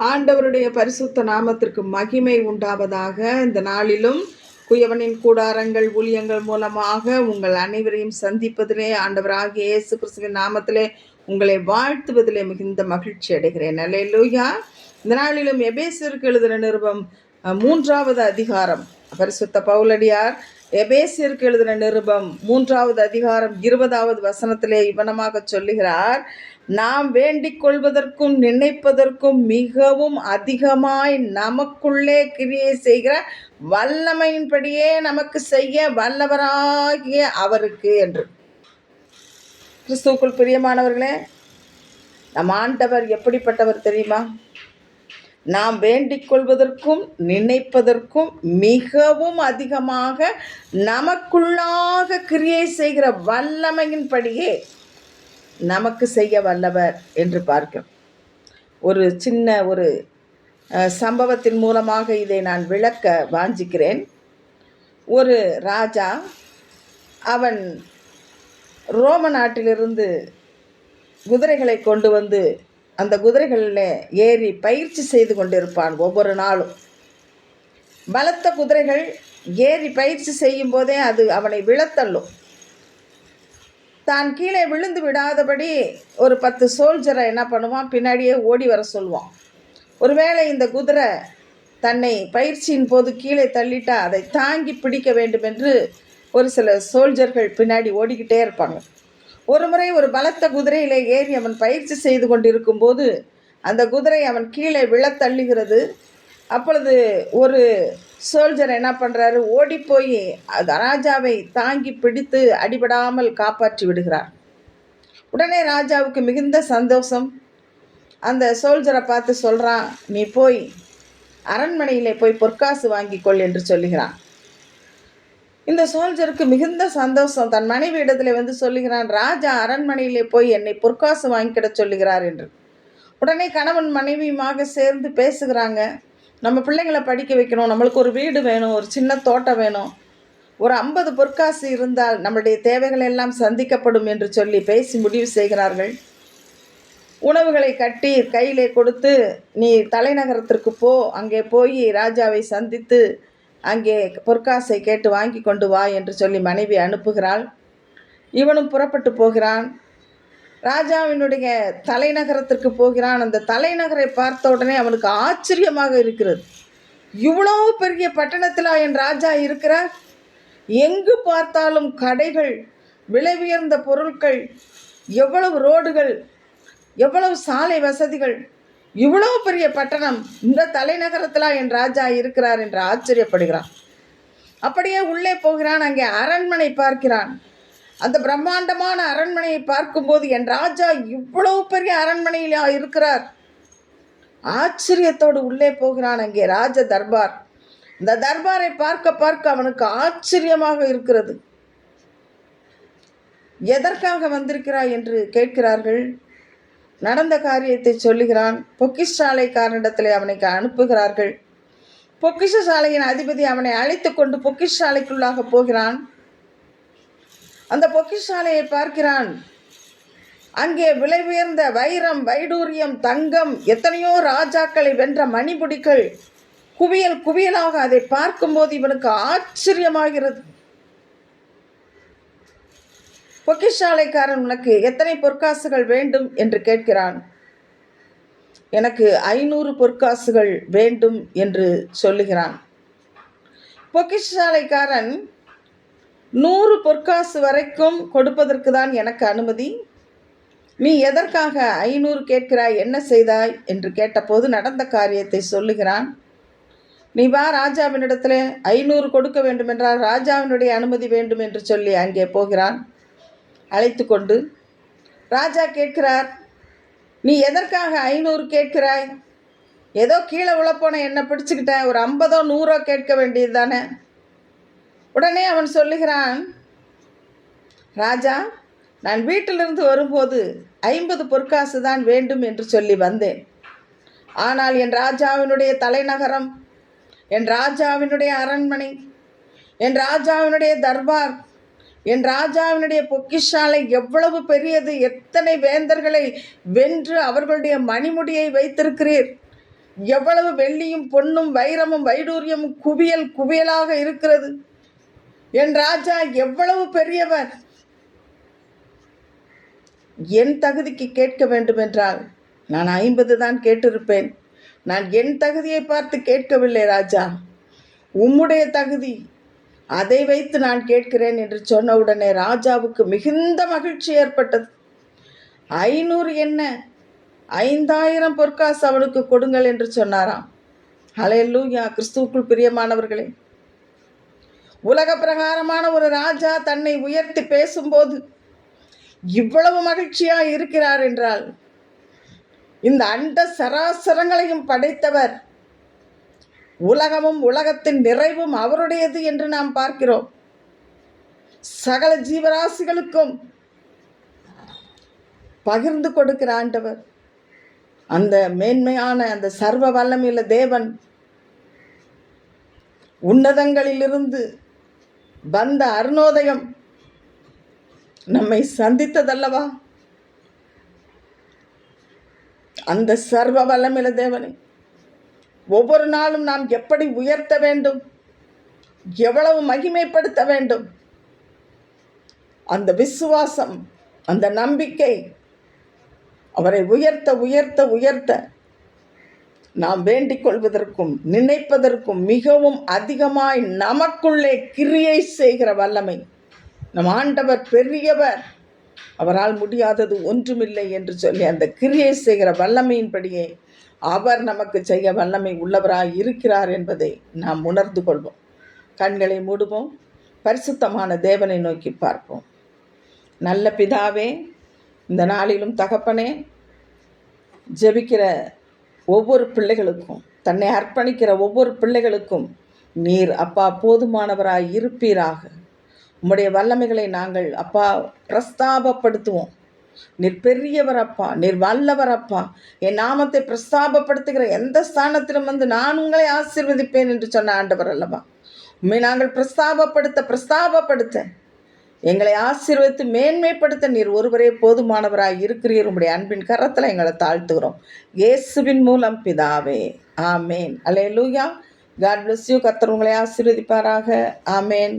ஆண்டவருடைய பரிசுத்த நாமத்திற்கு மகிமை உண்டாவதாக. இந்த நாளிலும் குயவனின் கூடாரங்கள் ஊழியங்கள் மூலமாக உங்கள் அனைவரையும் சந்திப்பதிலே ஆண்டவராகிய இயேசு கிறிஸ்துவின் நாமத்திலே உங்களை வாழ்த்துவதிலே மிகுந்த மகிழ்ச்சி அடைகிறேன். அல்லேலூயா. இந்த நாளிலும் எபேசியருக்கு எழுதின நிருபம் 3வது அதிகாரம், பரிசுத்த பவுலடியார் எபேசியருக்கு எழுதின நிருபம் 3வது அதிகாரம் 20வது வசனத்திலே இவனமாக சொல்லுகிறார், நாம் வேண்டிக் கொள்வதற்கும் நினைப்பதற்கும் மிகவும் அதிகமாய் நமக்குள்ளே கிரியை செய்கிற வல்லமையின்படியே நமக்கு செய்ய வல்லவராகிய அவருக்கு என்று. கிறிஸ்துவுக்குள் பிரியமானவர்களே, நம் ஆண்டவர் எப்படிப்பட்டவர் தெரியுமா? நாம் வேண்டிக் கொள்வதற்கும் நினைப்பதற்கும் மிகவும் அதிகமாக நமக்குள்ளாக கிரியை செய்கிற வல்லமையின்படியே நமக்கு செய்ய வல்லவர் என்று பார்க்கிறோம். ஒரு சின்ன சம்பவத்தின் மூலமாக இதை நான் விளக்க வாஞ்சிக்கிறேன். ஒரு ராஜா, அவன் ரோம நாட்டிலிருந்து குதிரைகளை கொண்டு வந்து அந்த குதிரைகளில் ஏறி பயிற்சி செய்து கொண்டிருப்பான். ஒவ்வொரு நாளும் பலத்த குதிரைகள் ஏறி பயிற்சி செய்யும் போதே அது அவனை விழத்தள்ளும். தான் கீழே விழுந்து விடாதபடி ஒரு 10 சோல்ஜரை என்ன பண்ணுவான், பின்னாடியே ஓடி வர சொல்லுவான். ஒருவேளை இந்த குதிரை தன்னை பயிற்சியின் போது கீழே தள்ளிட்டா அதை தாங்கி பிடிக்க வேண்டும் என்று ஒரு சில சோல்ஜர்கள் பின்னாடி ஓடிக்கிட்டே இருப்பாங்க. ஒரு முறை ஒரு பலத்த குதிரையிலே ஏறி அவன் பயிற்சி செய்து கொண்டிருக்கும் போது அந்த குதிரை அவன் கீழே விழத்தள்ளுகிறது. அப்பொழுது ஒரு சோல்ஜர் என்ன பண்ணுறாரு, ஓடி போய் அந்த ராஜாவை தாங்கி பிடித்து அடிபடாமல் காப்பாற்றி விடுகிறார். உடனே ராஜாவுக்கு மிகுந்த சந்தோஷம். அந்த சோல்ஜரை பார்த்து சொல்கிறான், நீ போய் அரண்மனையிலே போய் பொற்காசு வாங்கிக்கொள் என்று சொல்லுகிறான். இந்த சோல்ஜருக்கு மிகுந்த சந்தோஷம். தன் மனைவி இடத்துல வந்து சொல்லுகிறான், ராஜா அரண்மனையிலே போய் என்னை பொற்காசு வாங்கிக்கிட சொல்லுகிறார் என்று. உடனே கணவன் மனைவியுமாக சேர்ந்து பேசுகிறாங்க. நம்ம பிள்ளைங்களை படிக்க வைக்கணும், நம்மளுக்கு ஒரு வீடு வேணும், ஒரு சின்ன தோட்டம் வேணும், ஒரு 50 பொற்காசு இருந்தால் நம்மளுடைய தேவைகள் எல்லாம் சந்திக்கப்படும் என்று சொல்லி பேசி முடிவு செய்கிறார்கள். உணவுகளை கட்டி கையிலே கொடுத்து, நீ தலைநகரத்திற்கு போ, அங்கே போய் ராஜாவை சந்தித்து அங்கே பொற்காசை கேட்டு வாங்கி கொண்டு வா என்று சொல்லி மனைவி அனுப்புகிறாள். இவனும் புறப்பட்டு போகிறான். ராஜாவினுடைய தலைநகரத்திற்கு போகிறான். அந்த தலைநகரை பார்த்த உடனே அவனுக்கு ஆச்சரியமாக இருக்கிறது. இவ்வளோ பெரிய பட்டணத்தில் என் ராஜா இருக்கிறார். எங்கு பார்த்தாலும் கடைகள், விலை உயர்ந்த பொருட்கள், எவ்வளவு ரோடுகள், எவ்வளவு சாலை வசதிகள், இவ்வளோ பெரிய பட்டணம், இந்த தலைநகரத்தில் என் ராஜா இருக்கிறார் என்று ஆச்சரியப்படுகிறான். அப்படியே உள்ளே போகிறான். அங்கே அரண்மனை பார்க்கிறான். அந்த பிரம்மாண்டமான அரண்மனையை பார்க்கும்போது என் ராஜா இவ்வளோ பெரிய அரண்மனையில் இருக்கிறார். ஆச்சரியத்தோடு உள்ளே போகிறான். அங்கே ராஜ தர்பார். இந்த தர்பாரை பார்க்க பார்க்க அவனுக்கு ஆச்சரியமாக இருக்கிறது. எதற்காக வந்திருக்கிறாய் என்று கேட்கிறார்கள். நடந்த காரியத்தை சொல்லுகிறான். பொக்கிஷாலைக்காரனிடத்தில் அவனை அனுப்புகிறார்கள். பொக்கிஷாலையின் அதிபதி அவனை அழைத்து கொண்டு பொக்கிஷாலைக்குள்ளாக போகிறான். அந்த பொக்கிஷாலையை பார்க்கிறான். அங்கே விலை உயர்ந்த வைரம், வைடூரியம், தங்கம், எத்தனையோ ராஜாக்களை வென்ற மணிமுடிகள் குவியல் குவியலாக அதை பார்க்கும்போது இவனுக்கு ஆச்சரியமாகிறது. பொக்கிஷாலைக்காரன், உனக்கு எத்தனை பொற்காசுகள் வேண்டும் என்று கேட்கிறான். எனக்கு 500 பொற்காசுகள் வேண்டும் என்று சொல்லுகிறான். பொக்கிஷாலைக்காரன், 100 பொற்காசு வரைக்கும் கொடுப்பதற்கு தான் எனக்கு அனுமதி. நீ எதற்காக 500 கேட்கிறாய், என்ன செய்தாய் என்று கேட்டபோது நடந்த காரியத்தை சொல்லுகிறான். நீ வா, ராஜாவினிடத்தில் 500 கொடுக்க வேண்டுமென்றால் ராஜாவினுடைய அனுமதி வேண்டும் என்று சொல்லி அங்கே போகிறான். அழைத்து கொண்டு ராஜா கேட்கிறார், நீ எதற்காக 500 கேட்கிறாய்? ஏதோ கீழே உழப்போன என்னை பிடிச்சிக்கிட்டேன், ஒரு 50 100 கேட்க வேண்டியது தானே. உடனே அவன் சொல்லுகிறான், ராஜா, நான் வீட்டிலிருந்து வரும்போது 50 பொற்காசு தான் வேண்டும் என்று சொல்லி வந்தேன். ஆனால் என் ராஜாவினுடைய தலைநகரம், என் ராஜாவினுடைய அரண்மனை, என் ராஜாவினுடைய தர்பார், என் ராஜாவினுடைய பொக்கிஷாலை எவ்வளவு பெரியது! எத்தனை வேந்தர்களை வென்று அவர்களுடைய மணிமுடியை வைத்திருக்கிறீர்! எவ்வளவு வெள்ளியும் பொன்னும் வைரமும் வைடூரியமும் குவியல் குவியலாக இருக்கிறது. என் ராஜா எவ்வளவு பெரியவர். என் தகுதிக்கு கேட்க வேண்டுமென்றால் நான் 50 தான் கேட்டிருப்பேன். நான் என் தகுதியை பார்த்து கேட்கவில்லை ராஜா, உம்முடைய தகுதி, அதை வைத்து நான் கேட்கிறேன் என்று சொன்ன உடனே ராஜாவுக்கு மிகுந்த மகிழ்ச்சி ஏற்பட்டது. 500 என்ன, 5000 பொற்காசு அவனுக்கு கொடுங்கள் என்று சொன்னாராம். ஹல்லேலூயா. கிறிஸ்துவுக்குள் பிரியமானவர்களே, உலக பிரகாரமான ஒரு ராஜா தன்னை உயர்த்தி பேசும்போது இவ்வளவு மகிழ்ச்சியாக இருக்கிறார் என்றால், இந்த அண்ட சராசரங்களையும் படைத்தவர், உலகமும் உலகத்தின் நிறைவும் அவருடையது என்று நாம் பார்க்கிறோம். சகல ஜீவராசிகளுக்கும் பகிர்ந்து கொடுக்கிற ஆண்டவர், அந்த மேன்மையான அந்த சர்வ வல்லமையுள்ள தேவன் உன்னதங்களிலிருந்து வந்த அருணோதயம் நம்மை சந்தித்ததல்லவா? அந்த சர்வ வல்லமையுள்ள தேவனை ஒவ்வொரு நாளும் நாம் எப்படி உயர்த்த வேண்டும், எவ்வளவு மகிமைப்படுத்த வேண்டும், அந்த விசுவாசம், அந்த நம்பிக்கை அவரை உயர்த்த உயர்த்த உயர்த்த நாம் வேண்டிக் கொள்வதற்கும் நினைப்பதற்கும் மிகவும் அதிகமாய் நமக்குள்ளே கிரியை செய்கிற வல்லமை. நம் ஆண்டவர் பெரியவர், அவரால் முடியாதது ஒன்றுமில்லை என்று சொல்லி அந்த கிரியை செய்கிற வல்லமையின்படியே அவர் நமக்கு செய்ய வல்லமை உள்ளவராய் இருக்கிறார் என்பதை நாம் உணர்ந்து கொள்வோம். கண்களை மூடுவோம், பரிசுத்தமான தேவனை நோக்கி பார்ப்போம். நல்ல பிதாவே, இந்த நாளிலும் தகப்பனே, ஜெபிக்கிற ஒவ்வொரு பிள்ளைகளுக்கும், தன்னை அர்ப்பணிக்கிற ஒவ்வொரு பிள்ளைகளுக்கும் நீர் அப்பா போதுமானவராய் இருப்பீராக. உம்முடைய வல்லமைகளை நாங்கள் அப்பா பிரஸ்தாபப்படுத்துவோம். நீர் பெரியவர் அப்பா, நீர் வல்லவர் அப்பா. என் நாமத்தை பிரஸ்தாபப்படுத்துகிற எந்த ஸ்தானத்திலும் வந்து நான் உங்களை ஆசீர்வதிப்பேன் என்று சொன்ன ஆண்டவர் அல்லவா? உண்மை நாங்கள் பிரஸ்தாபப்படுத்த எங்களை ஆசீர்வதித்து மேன்மைப்படுத்த நீர் ஒருவரே போதுமானவராய் இருக்கிறீர். உம்முடைய அன்பின் கரத்தில் எங்களை தாழ்த்துகிறோம், இயேசுவின் மூலம் பிதாவே. ஆமேன். அல்லேலூயா. God bless you. கர்த்தர் உங்களை ஆசீர்வதிப்பாராக. ஆமேன்.